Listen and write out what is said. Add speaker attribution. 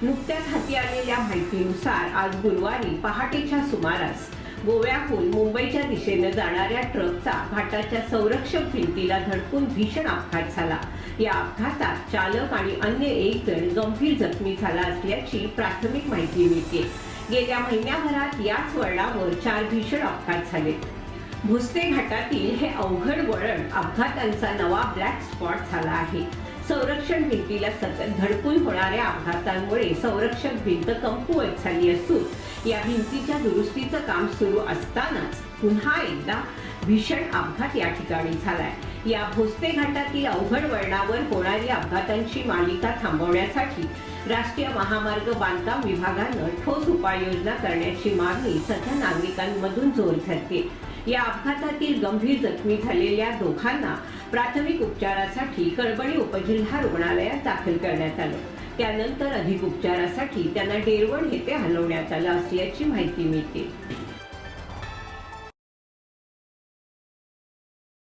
Speaker 1: नुकत्याच हाती आलेल्या माहितीनुसार आज गुरुवारी पहाटेच्या सुमारास गोव्याहून मुंबईच्या दिशेने जाणाऱ्या ट्रकचा घाटाच्या संरक्षक भिंतीला धडकून भीषण अपघात झाला। या अपघातात चालक आणि अन्य एक जण गंभीर जखमी झाला असल्याची प्राथमिक माहिती मिळते। गेल्या महिन्याभरात याच वळणावर 4 भीषण अपघात झाले। भोसले घाटातील हे अवघड वळण अपघातांचा नवा ब्लॅक स्पॉट झाला आहे। संरक्षण भिंतीला सतत धडकून होणाऱ्या अपघातांमुळे संरक्षक भिंत कमकुवत झाली असून या भिंतीच्या दुरुस्तीचं काम सुरू असतानाच पुन्हा एकदा भीषण अपघात या ठिकाणी झालाय। या भोसले घाटातील अवघड वळणावर होणारी अपघातांची मालिका थांबवण्यासाठी राष्ट्रीय महामार्ग बांधकाम विभागानं ठोस उपाययोजना करण्याची मागणी सध्या नागरिकांमधून जोर धरते। या अपघातातील गंभीर जखमी झालेल्या दोघांना प्राथमिक उपचारासाठी कळवणी उपजिल्हा रुग्णालयात दाखल करण्यात आलं। त्यानंतर अधिक उपचारासाठी त्यांना डेरवण येथे हलवण्यात आलं असल्याची माहिती मिळते।